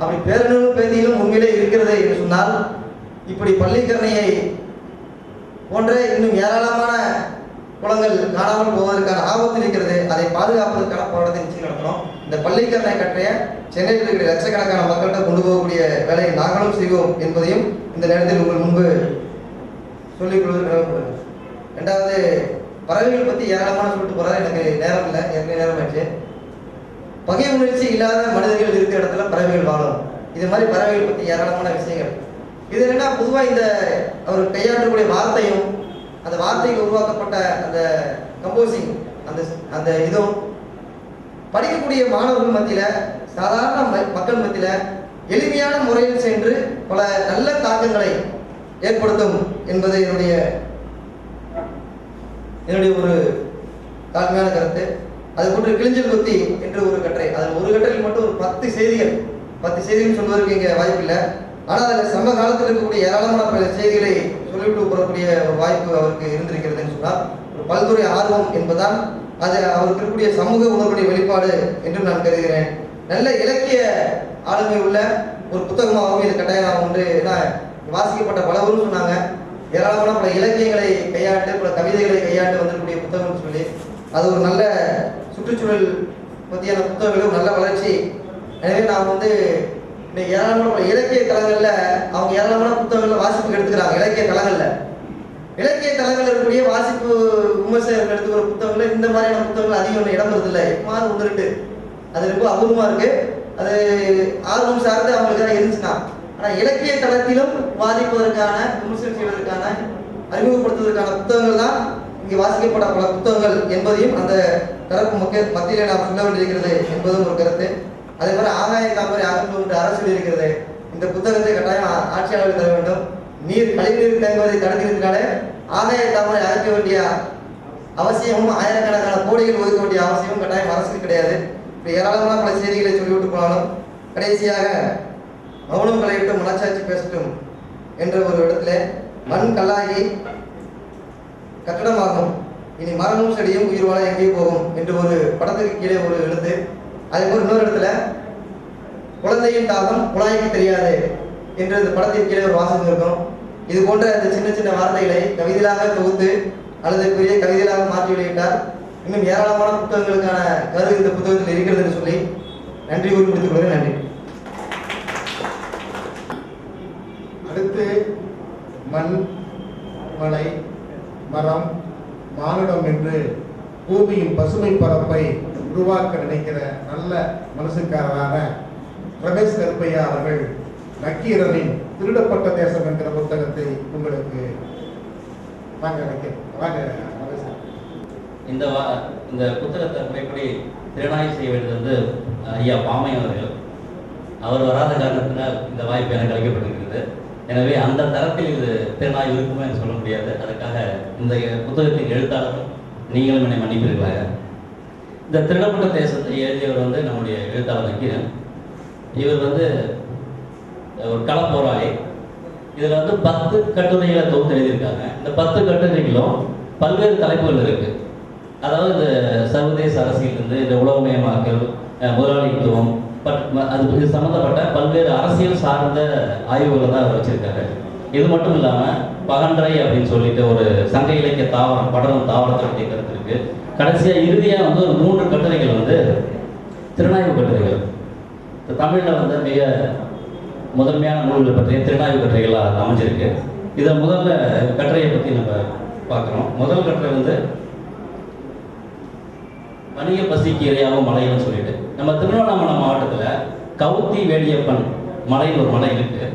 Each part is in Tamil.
அப்படி பேரனும் பேதியிலும் உண்மையிலே இருக்கிறது என்று சொன்னால் இப்படி பள்ளிக்கரணையை போன்ற இன்னும் ஏராளமான குளங்கள் காணாமல் போவதற்கான ஆபத்து இருக்கிறது. அதை பாதுகாப்பதற்கான போராட்டத்தை நிச்சயம் நடத்தணும். இந்த பள்ளிக்கரணை கற்றைய சென்னையில் இருக்கிற லட்சக்கணக்கான மக்கள்கிட்ட கொண்டு போகக்கூடிய வேலையை நாங்களும் செய்வோம் என்பதையும் இந்த நேரத்தில் உங்கள் முன்பு சொல்லிக் கொள்வது. ரெண்டாவது, பறவைகள் பற்றி ஏராளமான சொல்லிட்டு போறாரு. எனக்கு நேரம் இல்லை, எனக்கு நேரம் ஆயிடுச்சு. பகை உணர்ச்சி இல்லாத மனிதர்கள் இருக்கிற இடத்துல பறவைகள் வாழும். இது மாதிரி பறவைகள் பற்றி ஏராளமான விஷயங்கள். இது என்னன்னா, பொதுவாக இந்த அவர் கையாற்றக்கூடிய வார்த்தையும் அந்த வார்த்தையில் உருவாக்கப்பட்ட அந்த கம்போசிங் அந்த இதுவும் படிக்கக்கூடிய மாணவர்கள் மத்தியில், சாதாரண மக்கள் மத்தியில் எளிமையான முறையில் சென்று பல நல்ல தாக்கங்களை ஏற்படுத்தும் என்பது என்னுடைய ஒரு தாழ்மையான கருத்து. அது போன்று கிழிஞ்சல் குத்தி என்று ஒரு கட்டுரை, அதில் ஒரு கட்டுரையில் மட்டும் ஒரு 10 செய்திகள் சொல்வதற்கு இங்கே வாய்ப்பில்லை. ஆனால் அதில் சம காலத்தில் இருக்கக்கூடிய ஏராளமான பல செய்திகளை சொல்லிவிட்டு போகக்கூடிய ஒரு வாய்ப்பு அவருக்கு இருந்திருக்கிறதுன்னு சொன்னால், ஒரு பல்துறை ஆர்வம் என்பதுதான் அது அவருக்கு இருக்கக்கூடிய சமூக உணர்வுடைய வெளிப்பாடு என்று நான் கருதுகிறேன். நல்ல இலக்கிய ஆளுமை உள்ள ஒரு புத்தகமாகவும் இது கட்டாயம் உண்டு. ஏன்னா வாசிக்கப்பட்ட பலவரும் சொன்னாங்க, ஏராளமான பல இலக்கியங்களை கையாண்டு பல கவிதைகளை கையாண்டு வந்திருக்கக்கூடிய புத்தகம்னு சொல்லி, அது ஒரு நல்ல சுற்றுச்சூழல் பற்றியான புத்தகங்களும் நல்ல வளர்ச்சி. எனவே நான் இன்னைக்கு ஏராளமான பல இலக்கிய தளங்களில் அவங்க ஏராளமான புத்தகங்களில் வாசிப்புக்கு எடுத்துக்கிறாங்க. இலக்கிய தளங்கள் இருக்கக்கூடிய வாசிப்பு விமர்சனம் எடுத்துக்கிற புத்தகங்கள் இந்த மாதிரியான புத்தகங்கள் அதிகம் இடம் வருதில்லை. எப்பமாவது 1-2 அது ரொம்ப அபூர்வமாக இருக்கு. அது ஆர்வம் சார்ந்து அவங்களுக்கு இருந்துச்சுன்னா, ஆனால் இலக்கிய தளத்திலும் வாதிப்பதற்கான விமர்சனம் செய்வதற்கான அறிமுகப்படுத்துவதற்கான புத்தகங்கள் தான் இங்கே வாசிக்கப்பட்ட பல புத்தகங்கள் என்பதையும் அந்த தரப்பு மத்தியிலே நாம் சொல்ல வேண்டியிருக்கிறது என்பதும் ஒரு கருத்து. அதே மாதிரி ஆகாய தாமரை அகன்று அரசு இருக்கிறது. இந்த புத்தகத்தை கட்டாயம் ஆட்சியாளர்கள் தர வேண்டும். கழிவுநீர் தேங்குவதை தடுக்கிறதுனால ஆகாய தாமரை அகற்ற வேண்டிய அவசியமும் ஆயிரக்கணக்கான கோடிகள் ஒதுக்க வேண்டிய அவசியமும் கட்டாயம் அரசுக்கு கிடையாது. இப்போ ஏராளமான பல செய்திகளை சொல்லிவிட்டு போனாலும் கடைசியாக மௌனம் கலையிட்டும் மனச்சாட்சி பேசட்டும் என்ற ஒரு இடத்துல மண் கல்லாகி கட்டடமாகும், இனி மரமும் செடியும் உயிர் வாழ எங்கே போகும் என்று ஒரு படத்துக்கு கீழே ஒரு எழுத்து. அதே போல் இன்னொரு இடத்துல குழந்தையின் தாகம் குழாய்க்கு தெரியாது என்று இந்த படத்தின் கீழே ஒரு வாசகம் இருக்கும். இது போன்ற அந்த சின்ன சின்ன வார்த்தைகளை கவிதைகளாக தொகுத்து அல்லது பெரிய கவிதைகளாக மாற்றி வெளியிட்டார். இன்னும் ஏராளமான புத்தகங்களுக்கான கரு இந்த புத்தகத்தில் இருக்கிறது என்று சொல்லி நன்றி கூறி முடித்துக் கொள்கிறேன். நன்றி. அடுத்து மண், மலை, மரம், மானுடம் என்று பூமியின் பசுமை பரப்பை உருவாக்க நினைக்கிற நல்ல மனசுக்காரரான ரமேஷ் கருப்பையா அவர்கள் நக்கீரனின் திருடப்பட்ட தேசம் என்கிற புத்தகத்தை உங்களுக்கு இந்த புத்தகத்தை முறைப்படி திறனாய்வு செய்ய வேண்டியது ஐயா பாமை அவர்கள். அவர் வராத காரணத்தினால் இந்த வாய்ப்பு எனக்கு அளிக்கப்பட்டிருக்கிறது. எனவே அந்த தரத்தில் இது திறனாய்வு இருக்குமே என்று சொல்ல முடியாது. அதுக்காக இந்த புத்தகத்தின் எழுத்தாளரும் நீங்களும் என்னை மன்னிப்பீர்களாக. இந்த திருடப்பட்ட தேசத்தை எழுதியவர் நம்முடைய எழுத்தாளர் நக்கீரன். இவர் ஒரு களப்போராளி. இதில் 10 கட்டுரைகளை தொகுத்து எழுதியிருக்காங்க. இந்த 10 கட்டுரைகளும் பல்வேறு தலைப்புகள் இருக்கு. அதாவது இந்த சர்வதேச அரசியலிருந்து இந்த உலகமயமாக்கல், முதலாளித்துவம், அது சம்மந்தப்பட்ட பல்வேறு அரசியல் சார்ந்த ஆய்வுகளை தான் அவர் வச்சிருக்காரு. இது மட்டும் இல்லாமல் பகன்றை அப்படின்னு சொல்லிட்டு ஒரு சங்க இலக்கிய தாவரம், படரும் தாவரத்தை பற்றிய கருத்து இருக்கு. கடைசியாக இறுதியாக ஒரு 3 கட்டுரைகள் திறனாய்வு கட்டுரைகள். தமிழில் மிக முதன்மையான நூல்கள் பற்றிய திறனாய்வு கட்டுரைகளாக அமைஞ்சிருக்கு. இதை முதல்ல கட்டுரையை பற்றி நம்ம பார்க்குறோம். முதல் கட்டுரை வணிக பசிக்கு இரையாகும் மலைன்னு சொல்லிட்டு, நம்ம திருவண்ணாமலை மாவட்டத்தில் கவுத்தி வேடியப்பன் மலைன்னு ஒரு மலை இருக்கு.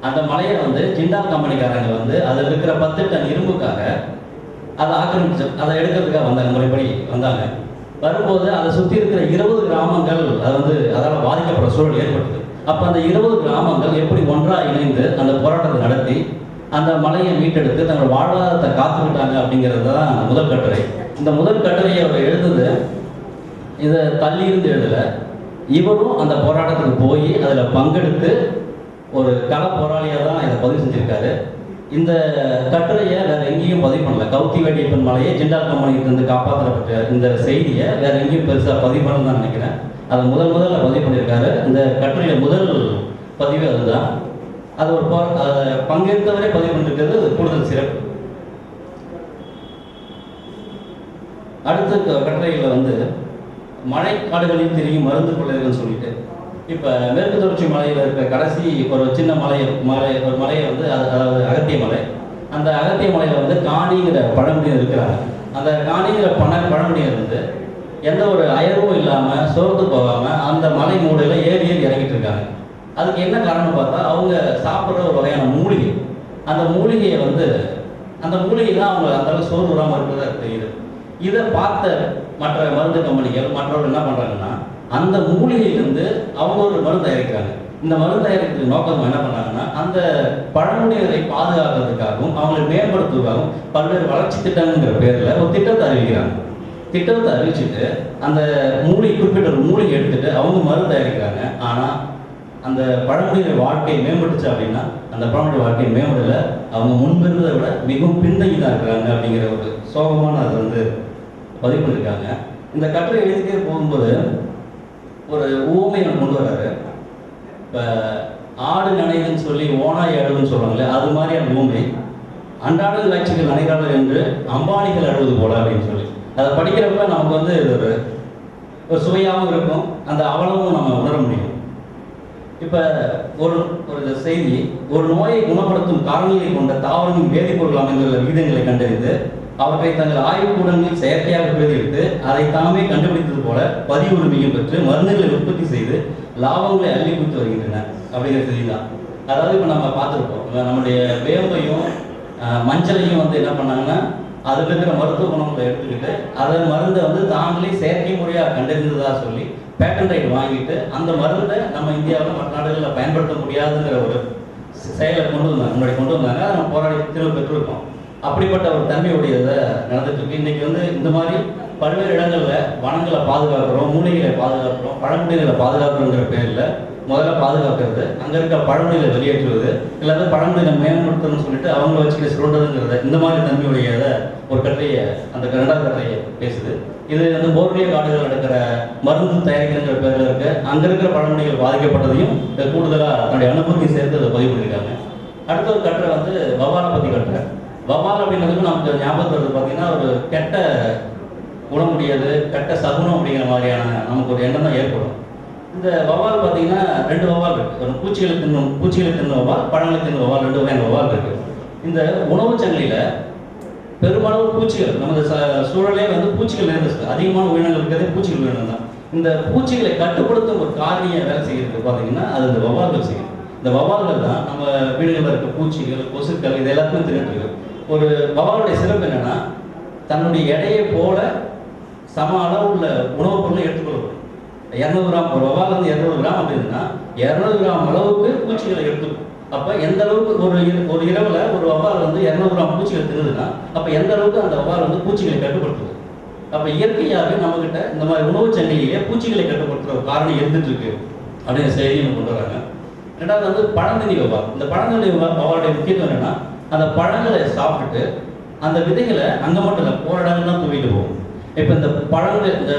அந்த மலையை ஜிண்டால் கம்பெனிக்காரங்க அதில் இருக்கிற 10 டன் இரும்புக்காக அதை ஆக்கிரமிச்சு அதை எடுக்கிறதுக்காக வந்தாங்க. முறைப்படி வந்தாங்க. வரும்போது அதை சுற்றி இருக்கிற 20 கிராமங்கள் அதால் பாதிக்கப்படுற சூழல் ஏற்பட்டது. அப்போ அந்த 20 கிராமங்கள் எப்படி ஒன்றாக இணைந்து அந்த போராட்டத்தை நடத்தி அந்த மலையை மீட்டெடுத்து தங்கள் வாழ்வாதாரத்தை காத்துக்கிட்டாங்க அப்படிங்கிறது தான் முதல் கட்டுரை. இந்த முதல் கட்டுரையை அவர் எழுதுது இதை தள்ளியிருந்து எழுதலை. இவரும் அந்த போராட்டத்துக்கு போய் அதில் பங்கெடுத்து ஒரு கள போராளியாக தான் இதை பதிவு செஞ்சுருக்காரு. இந்த கட்டுரையை வேறு எங்கேயும் பதிவு பண்ணல. கவுத்தி வேடியப்பன் மலையை ஜிண்டால் கம்பெனிகிட்ட காப்பாற்றப்பட்ட இந்த செய்தியை வேறு எங்கேயும் பெருசாக பதிவு பண்ணணும்னு தான் நினைக்கிறேன். அதை முதல்ல பதிவு பண்ணியிருக்காரு. இந்த கட்டுரையில் முதல் பதிவு அதுதான். அது ஒரு பங்கேற்றவரை பதிவு பண்ணிருக்கிறது கூடுதல் சிறப்பு. அடுத்த கட்டுரையில் வந்து மழைக்காடுகளில் தெரியும் மருந்து கொள்ளைகள்னு சொல்லிட்டு, இப்போ மேற்கு தொடர்ச்சி மலையில் இருக்கிற கடைசி ஒரு சின்ன ஒரு மலையை வந்து அதாவது அகத்திய மலை. அந்த அகத்திய மலையில் வந்து காணிங்கிற பழங்குடியினர் இருக்கிறாங்க. அந்த காணிங்கிற பழங்குடியினர் வந்து எந்த ஒரு அயர்வும் இல்லாமல் சோர்ந்து போகாமல் அந்த மலை மூடையில் ஏறி இறங்கிட்டு இருக்காங்க. அதுக்கு என்ன காரணம் பார்த்தா, அவங்க சாப்பிட்ற ஒரு வகையான மூலிகை. அந்த மூலிகையை வந்து அந்த மூலிகை தான் அவங்க அந்த அளவுக்கு சோர்வு விடாமல் இருக்கிறதா தெரியுது. இதை பார்த்த மற்ற மருந்து கம்பெனிகள் மற்றவர்கள் என்ன பண்ணுறாங்கன்னா, அந்த மூலிகையிலிருந்து அவங்க ஒரு மருந்து தயாரிக்கிறாங்க. இந்த மருந்து தயாரிக்கிறதுக்கு நோக்கம் என்ன பண்ணாங்கன்னா, அந்த பழங்குடியினரை பாதுகாக்கிறதுக்காகவும் அவங்களை மேம்படுத்துவதற்காகவும் பல்வேறு வளர்ச்சி திட்டங்கிற பேரில் ஒரு திட்டத்தை அறிவிக்கிறாங்க. திட்டத்தை அறிவிச்சுட்டு அந்த குறிப்பிட்ட ஒரு மூலிகை எடுத்துட்டு அவங்க மருந்து தயாரிக்கிறாங்க. ஆனால் அந்த பழங்குடியினர் வாழ்க்கையை மேம்பட்டுச்சு அப்படின்னா, அந்த பழங்குடி வாழ்க்கையை மேம்படலை, அவங்க முன்பிருந்ததை விட மிகவும் பின்தங்கி தான் இருக்கிறாங்க அப்படிங்கிற ஒரு சோகமான அதை வந்து பதிவு பண்ணியிருக்காங்க. இந்த கட்டுரை எழுதிட்டே போகும்போது ஒரு ஊமையை கொண்டு வர்றாரு. இப்போ ஆடு நனைதுன்னு சொல்லி ஓனாய் அழுதுன்னு சொல்லுவாங்களே, அது மாதிரியான ஊமை. அன்றாட காட்சிகள் நனைகிறார்கள் என்று அம்பானிகள் அழுவது போல அப்படின்னு சொல்லி அதை படிக்கிறப்ப நமக்கு வந்து இது ஒரு சுவையாகவும் இருக்கும், அந்த அவலமும் நம்ம உணர முடியும். இப்போ ஒரு செய்தி, ஒரு நோயை குணப்படுத்தும் காரணிகளை கொண்ட தாவரங்களின் வேதிப்பொருள் அமைந்துள்ள விகிதங்களை கண்டறிந்து அவற்றை தங்கள் ஆய்வுக்கூடங்களில் செயற்கையாக பிரதிவித்து அதை தாமே கண்டுபிடித்தது போல பதிவு உரிமையும் பெற்று மருந்துகளை உற்பத்தி செய்து லாபங்களை அள்ளி கொடுத்து வருகின்றன அப்படிங்கிற செய்தி தான். அதாவது இப்போ நம்ம பார்த்துருப்போம், நம்முடைய வேம்பையும் மஞ்சளையும் வந்து என்ன பண்ணாங்கன்னா, அதில் இருக்கிற மருத்துவ குணங்களை எடுத்துக்கிட்டு அதை மருந்தை வந்து தாங்களே செயற்கை முறையாக கண்டறிந்ததாக சொல்லி பேட்டன் ரைட் வாங்கிட்டு அந்த மருந்தை நம்ம இந்தியாவில் மற்ற நாடுகளில் பயன்படுத்த முடியாதுங்கிற ஒரு செயலை முன்னாடி கொண்டு வந்தாங்க. அதை நம்ம போராடி திரும்ப பெற்றிருக்கோம். அப்படிப்பட்ட ஒரு தன்மையுடையதை நடந்துட்டு இருக்கு. இன்னைக்கு வந்து இந்த மாதிரி பல்வேறு இடங்களில் வனங்களை பாதுகாக்கிறோம், மூலிகைகளை பாதுகாக்கிறோம், பழங்குடிகளை பாதுகாக்கிறோங்கிற பேரில் முதல்ல பாதுகாக்கிறது, அங்கே இருக்க பழங்குடிகளை வெளியேற்றுவது, இல்லாத பழங்குடிகளை மேம்படுத்தணும்னு சொல்லிட்டு அவங்கள வச்சுக்கிட்டு சொல்றதுங்கிறத இந்த மாதிரி தன்மையுடையதை ஒரு கட்டுரையை அந்த 2வது கட்டுரையை பேசுது. இது வந்து போர்னியோ காடுகள் நடக்கிற மருந்து தயாரிக்கிற பேரில் இருக்க அங்கே இருக்கிற பழங்குடிகள் பாதிக்கப்பட்டதையும் கூடுதலாக தன்னுடைய அனுபவத்தை சேர்த்து அதை பதிவு பண்ணியிருக்காங்க. அடுத்த ஒரு கட்டுரை வந்து வவ்வாலை பற்றி கட்டுரை. வவ்வால் அப்படிங்கிறதுக்கு நமக்கு ஞாபகம் வருது பார்த்தீங்கன்னா, ஒரு கெட்ட குணமுடியாது, கெட்ட சகுனம் அப்படிங்கிற மாதிரியான நமக்கு ஒரு எண்ணம் தான் ஏற்படும். இந்த வவ்வால் பார்த்தீங்கன்னா 2 வவ்வால் இருக்குது. ஒரு பூச்சிகளை தின்ன வவ்வால், பழங்களை தின்ன வவ்வால், 2 வகையான வவ்வால் இருக்குது. இந்த உணவு சங்கிலியில் பெரும்பாலும் பூச்சிகள், நமது சூழலே வந்து பூச்சிகள் நிறைந்தது, அதிகமான உயிரினங்கள் இருக்கிறதே பூச்சிகள் உயிரினம் தான். இந்த பூச்சிகளை கட்டுப்படுத்தும் ஒரு காரணியை வேலை செய்கிறது பார்த்தீங்கன்னா அது இந்த வவ்வால்கள் செய்யும். இந்த வவ்வால்கள் தான் நம்ம வீடுகளில் இருக்க பூச்சிகள், கொசுக்கள் இது எல்லாத்தையும் தின்னுட்டு. ஒரு வவ்வாலுடைய சிறப்பு என்னன்னா, தன்னுடைய எடையை போல சம அளவு உள்ள உணவுப் பொருளை எடுத்துக்கொள்ளும். 200 கிராம் ஒரு வவ்வால் வந்து 200 கிராம் அப்படின்னா 200 கிராம் அளவுக்கு பூச்சிகளை எடுத்துக்கும். அப்போ எந்த அளவுக்கு ஒரு இரவில் ஒரு வவ்வால் வந்து 200 கிராம் பூச்சிகள் தின்னுதுன்னா அப்போ எந்த அளவுக்கு அந்த வவ்வால் வந்து பூச்சிகளை கட்டுப்படுத்துது. அப்போ இயற்கையாகவே நம்மகிட்ட இந்த மாதிரி உணவு சங்கிலியிலே பூச்சிகளை கட்டுப்படுத்துகிற ஒரு காரணம் இருந்துட்டு இருக்கு அப்படிங்கிற செய்தியை கொண்டு வராங்க. 2வது வந்து பழந்தண்ணி வவ்வால். இந்த பழந்தண்ணி வவ்வாலுடைய முக்கியத்துவம் என்னன்னா, அந்த பழங்களை சாப்பிட்டுட்டு அந்த விதைகளை அங்கே மட்டும் இல்லை போகிற இடங்கள் தான் தூவிட்டு போகும். இப்போ இந்த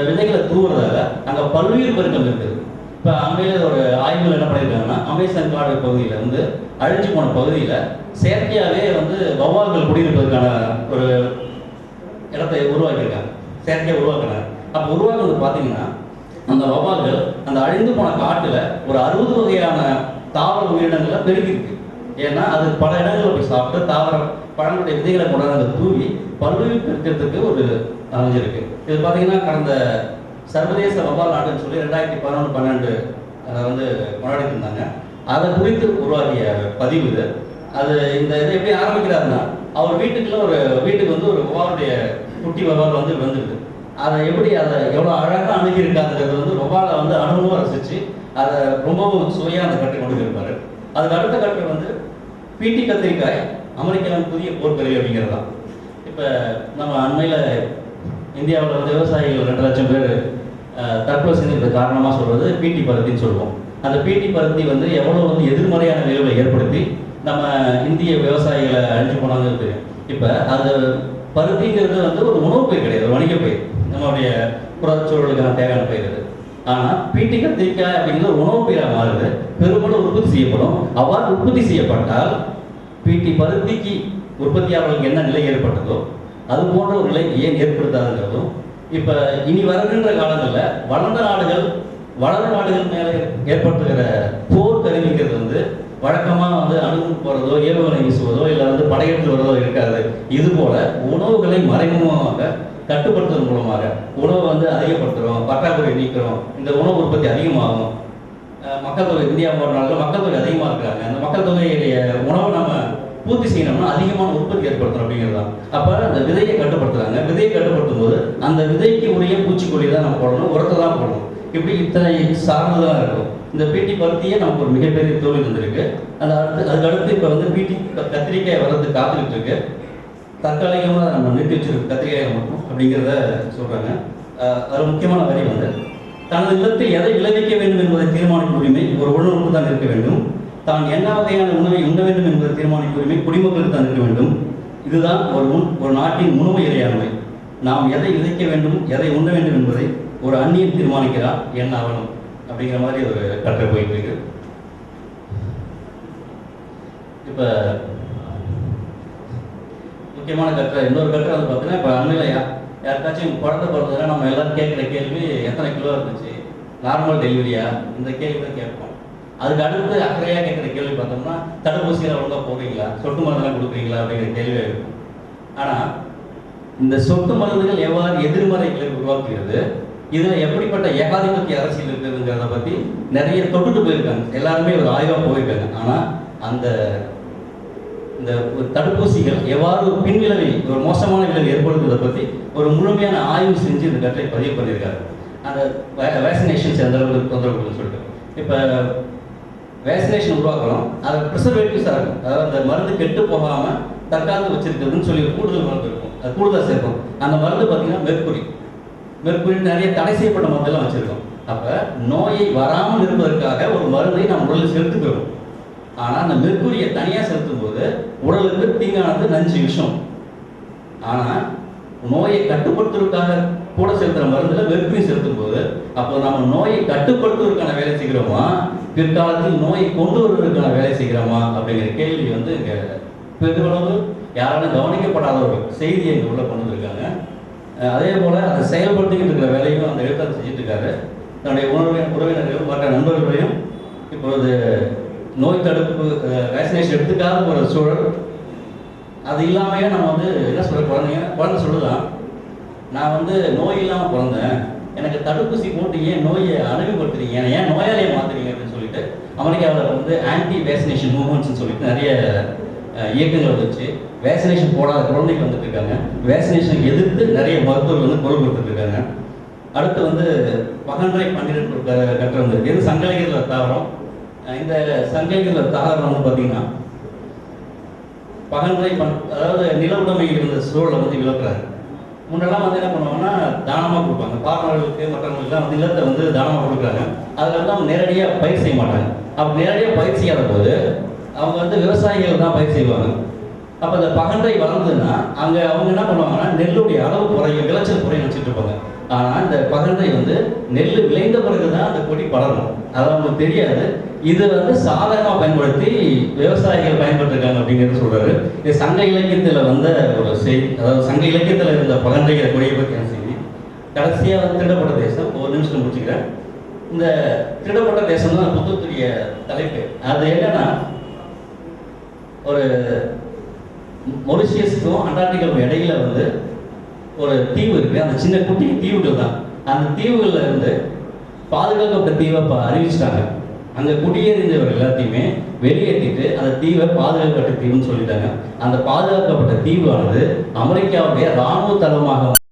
விதைகளை தூவுறதால அங்கே பல்லுயிர் பெருக்கம் இருக்குது. இப்போ அண்மையில் ஒரு ஆய்வுகள் என்ன பண்ணியிருக்காங்கன்னா, அமேசான் காடு பகுதியில் வந்து அழிஞ்சு போன பகுதியில் செயற்கையாகவே வந்து வவ்வால்கள் குடியிருப்பதற்கான ஒரு இடத்தை உருவாக்கியிருக்காங்க, செயற்கையாக உருவாக்குறாங்க. அப்போ உருவாக்குறது பார்த்தீங்கன்னா அந்த வவ்வால்கள் அந்த அழிந்து போன காட்டில் ஒரு 60 வகையான தாவர உயிரினங்களை பெருகிருக்கு. ஏன்னா அது பல இடங்களில் போய் சாப்பிட்டு பழங்களுடைய விதைகளை கொண்டாந்து தூவி பல்லுயிர் பெருக்கிறதுக்கு ஒரு அமைஞ்சிருக்கு. இது பார்த்தீங்கன்னா கடந்த சர்வதேச வவ்வால் நாடுன்னு சொல்லி 2011-12 வந்து கொண்டாடிட்டு இருந்தாங்க. அதை குறித்து உருவாக்கிய பதிவு இது. அது இந்த இதை எப்படி ஆரம்பிக்கிறாருன்னா, அவர் வீட்டுக்கு வந்து ஒரு வவ்வாலுடைய குட்டி வவ்வால் வந்து வந்துடுது. அதை எவ்வளோ அழகாக அணுகியிருக்காங்கிறது வந்து வவ்வாலை வந்து அனுபவம் ரசித்து அதை ரொம்பவும் சுவையாக அந்த கட்டை கொண்டு இருப்பார். அதுக்கு அடுத்த கட்டை வந்து பீட்டி கத்திரிக்காய் அமெரிக்காவின் புதிய போர்க்கருவி அப்படிங்கிறது தான். இப்போ நம்ம அண்மையில் இந்தியாவில் வந்து விவசாயிகள் 2 லட்சம் பேர் தற்கொலை செஞ்சதுக்கு காரணமாக சொல்கிறது பீட்டி பருத்தின்னு சொல்லுவோம். அந்த பீட்டி பருத்தி வந்து எவ்வளோ வந்து எதிர்மறையான விளைவுகளை ஏற்படுத்தி நம்ம இந்திய விவசாயிகளை அழிஞ்சு போனாங்கிறது தெரியும். இப்போ அது பருத்திங்கிறது வந்து ஒரு உணவு பயிர் கிடையாது, ஒரு வணிக பயிர், நம்மளுடைய புறச்சூழலுக்கான தேவையான பயிர் அது. ஆனால் பீட்டி கத்திரிக்காய் அப்படிங்கிற உணவு பயிராக மாறுது, பெரும்பாலும் உற்பத்தி செய்யப்படும். அவ்வாறு உற்பத்தி செய்யப்பட்டால் பீட்டி பருத்திக்கு உற்பத்தியாளர்களுக்கு என்ன நிலை ஏற்பட்டதோ அது போன்ற ஒரு நிலை ஏன் ஏற்படுத்தாதுங்கிறதும், இப்போ இனி வருகின்ற காலங்களில் வளர்ந்த நாடுகள் மேலே ஏற்படுத்துகிற போர் கருவிங்கிறது வந்து வழக்கமாக வந்து அணுகு போகிறதோ ஏவுகணை வீசுவதோ இல்லை வந்து படையெடுத்து வருவதோ இருக்காது. இதுபோல உணவுகளை மறைமுகமாக கட்டுப்படுத்துவதன் மூலமாக உணவை வந்து அதிகப்படுத்துகிறோம், பற்றாக்குறை நீக்கிறோம், இந்த உணவு உற்பத்தி அதிகமாகும். மக்கள் தொகை இந்தியா போன்ற நாட்டில் மக்கள் தொகை அதிகமாக இருக்கிறாங்க. அந்த மக்கள் தொகையுடைய உணவை நம்ம பூர்த்தி செய்யணும்னா அதிகமான உற்பத்தி ஏற்படுத்தணும் அப்படிங்கிறது தான். அப்போ அந்த விதையை கட்டுப்படுத்துகிறாங்க. விதையை கட்டுப்படுத்தும் போது அந்த விதைக்கு உரிய பூச்சிக்கொல்லி தான் நம்ம போடணும், உரத்தை தான் போடணும். இப்படி இத்தனை சார்ந்துதான் இருக்கும். இந்த பீட்டி பருத்தியே நமக்கு ஒரு மிகப்பெரிய தோல்வி வந்திருக்கு. அதுக்கடுத்து இப்போ வந்து பீட்டி கத்திரிக்காய் வர்றதுக்கு காத்துக்கிட்டு இருக்கு. தற்காலிகமாக நம்ம நிறுத்தி வச்சிருக்க கத்திரிக்காயை மட்டும் அப்படிங்கிறத சொல்கிறாங்க. அதில் முக்கியமான வரி வந்து, தனது நிலத்தில் எதை விளைவிக்க வேண்டும் என்பதை தீர்மானிக்கும் உரிமை ஒரு உள்ளுறுப்பு தான் இருக்க வேண்டும். தான் என்ன வகையான உணவை உண்ண வேண்டும் என்பதை தீர்மானிக்கும் உரிமை குடிமக்களுக்கு தான் இருக்க வேண்டும். இதுதான் ஒரு நாட்டின் உணவு இறையாண்மை. நாம் எதை விதைக்க வேண்டும், எதை உண்ண வேண்டும் என்பதை ஒரு அந்நியன் தீர்மானிக்கிறார், என்ன ஆகணும் அப்படிங்கிற மாதிரி ஒரு கட்டுரை போயிட்டு இருக்கு. இப்போ முக்கியமான கட்டுரை, இன்னொரு கட்டுரை வந்து பார்த்தீங்கன்னா, இப்போ அண்மையில் யாருக்காச்சும் குழந்தை பிறந்ததுன்னா நம்ம எல்லாரும் கேட்குற கேள்வி எத்தனை கிலோ இருந்துச்சு, நார்மல் டெலிவரியா, இந்த கேள்வி தான் கேட்போம். அதுக்கு அடுத்து அக்கறையாக கேட்குற கேள்வி பார்த்தோம்னா, தடுப்பூசியில் ஒழுங்காக போடுறீங்களா, சொட்டு மருந்தெல்லாம் கொடுக்குறீங்களா அப்படிங்கிற கேள்வி இருக்கும். ஆனால் இந்த சொட்டு மருந்துகள் எவ்வாறு எதிர்மறைகளை உருவாக்குகிறது, இதில் எப்படிப்பட்ட ஏகாதிபத்திய அரசியல் இருக்குதுங்கிறத பற்றி நிறைய தொட்டுட்டு போயிருக்காங்க. எல்லாருமே ஒரு ஆய்வாக போயிருக்காங்க. ஆனால் இந்த தடுப்பூசிகள் எவ்வாறு ஒரு பின்விளைவை, ஒரு மோசமான விளைவு ஏற்படுத்துவதை பற்றி ஒரு முழுமையான ஆய்வு செஞ்சு இந்த கட்டுரை பதிவு பண்ணியிருக்காரு. அந்த வேக்சினேஷன்ஸ் எந்த அளவுக்கு தொந்தரவுன்னு சொல்லிட்டு, இப்போ வேக்சினேஷன் உருவாக்குறோம், அதை ப்ரிசர்வேட்டிவ்ஸாக இருக்கும். அதாவது அந்த மருந்து கெட்டு போகாமல் தற்காத்து வச்சிருக்குதுன்னு சொல்லி கூடுதல் மருந்து இருக்கும், அது கூடுதலாக சேர்க்கும். அந்த மருந்து பார்த்தீங்கன்னா மெர்க்குரி நிறைய தடை செய்யப்பட்ட மருந்தெல்லாம் வச்சுருக்கோம். அப்போ நோயை வராமல் இருப்பதற்காக ஒரு மருந்தை நம்ம உடலில் செலுத்துக்கிறோம். ஆனால் அந்த மெர்க்குரியை தனியாக செலுத்தும் போது உடலுக்கு தீங்கானது நஞ்சு விஷம். ஆனால் நோயை கட்டுப்படுத்துவதற்காக கூட செலுத்துகிற மருந்தில் மெர்க்குரி செலுத்தும் போது அப்போ நம்ம நோயை கட்டுப்படுத்துவதற்கான வேலை செய்கிறோமா, பிற்காலத்தில் நோயை கொண்டு வருவதற்கான வேலை செய்கிறோமா அப்படிங்கிற கேள்வி வந்து இங்கே பெருமளவு யாராலும் கவனிக்கப்படாத ஒரு செய்தியை இங்கே உள்ள கொண்டு வந்திருக்காங்க. அதே போல் அதை செயல்படுத்திக்கிட்டு இருக்கிற வேலையும் அந்த எழுத்தாளர் செஞ்சுட்டு இருக்காரு. தன்னுடைய உறவினர்கள் மற்ற நண்பர்களையும் இப்பொழுது நோய் தடுப்பு வேக்சினேஷன் எடுத்துக்காத ஒரு சூழல், அது இல்லாமையே நம்ம வந்து என்ன சொல்கிற குழந்தை சொல்லுதான், நான் வந்து நோய் இல்லாமல் பிறந்தேன், எனக்கு தடுப்பூசி போட்டு ஏன் நோயை அனுமதிப்படுத்துறீங்க, ஏன் நோயாளியை மாற்றுறீங்க அப்படின்னு சொல்லிட்டு அமெரிக்காவில் வந்து ஆன்டி வேக்சினேஷன் மூவ்மெண்ட்ஸ்னு சொல்லிட்டு நிறைய இயக்கங்கள் வச்சு வேக்சினேஷன் போடாத குழந்தைகள் வந்துட்டு இருக்காங்க. வேக்சினேஷன் எதிர்த்து நிறைய மருத்துவர்கள் வந்து குரல் கொடுத்துட்டு இருக்காங்க. அடுத்து வந்து பகன்றை 12 கட்டுரை வந்திருக்கு. இது சங்கலிகர்ல தாவரம். இந்த சங்கலிகர்ல தாவரம் வந்து பார்த்தீங்கன்னா பகன்றை அதாவது நில உடைமை இருந்த சூழலை வந்து விளக்குறாரு. முன்னெல்லாம் வந்து என்ன பண்ணுவாங்கன்னா தானமாக கொடுப்பாங்க, பார்ப்பனர்களுக்கு மற்றவங்களுக்குலாம் வந்து நிலத்தை வந்து தானமாக கொடுக்குறாங்க. அதில் வந்து அவங்க நேரடியாக பயிர் செய்ய மாட்டாங்க. அப்போ நேரடியாக பயிர் செய்யாத போது அவங்க வந்து விவசாயிகள் தான் பயிர் செய்வாங்க. அப்போ இந்த பகன்றை வளர்ந்ததுன்னா அவங்க என்ன பண்ணுவாங்கன்னா நெல்லுடைய அளவு குறையும், விளைச்சல் குறையும் வச்சுட்டு இருப்பாங்க. ஆனால் இந்த பகன்றை வந்து நெல் விளைந்த பிறகு தான் அந்த கொடி படரும், அது அவங்களுக்கு தெரியாது. இது வந்து சாதகமாக பயன்படுத்தி விவசாயிகள் பயன்படுத்திருக்காங்க அப்படிங்கிறது சொல்றாரு. இது சங்க இலக்கியத்தில் வந்த ஒரு செய்தி, அதாவது சங்க இலக்கியத்தில் இருந்த பகன்றைகிற கொடியை பற்றியான செய்தி. கடைசியாக வந்து திருடப்பட்ட தேசம், ஒரு நிமிஷம் முடிச்சுக்கிறேன். இந்த திருடப்பட்ட தேசம் தான் புத்தகத்துடைய தலைப்பு. அது என்னன்னா, ஒரு மொரிஷியஸுக்கும் அண்டார்டிகாவுக்கும் இடையில வந்து ஒரு தீவு இருக்கு. அந்த சின்ன குட்டி தீவுகள் தான். அந்த தீவுகள்ல இருந்து பாதுகாக்கப்பட்ட தீவை அறிவிச்சிட்டாங்க. அங்க குடியேறிந்தவர்கள் எல்லாத்தையுமே வெளியேற்றிட்டு அந்த தீவை பாதுகாக்கப்பட்ட தீவுன்னு சொல்லிட்டாங்க. அந்த பாதுகாக்கப்பட்ட தீவானது அமெரிக்காவுடைய இராணுவ தளமாக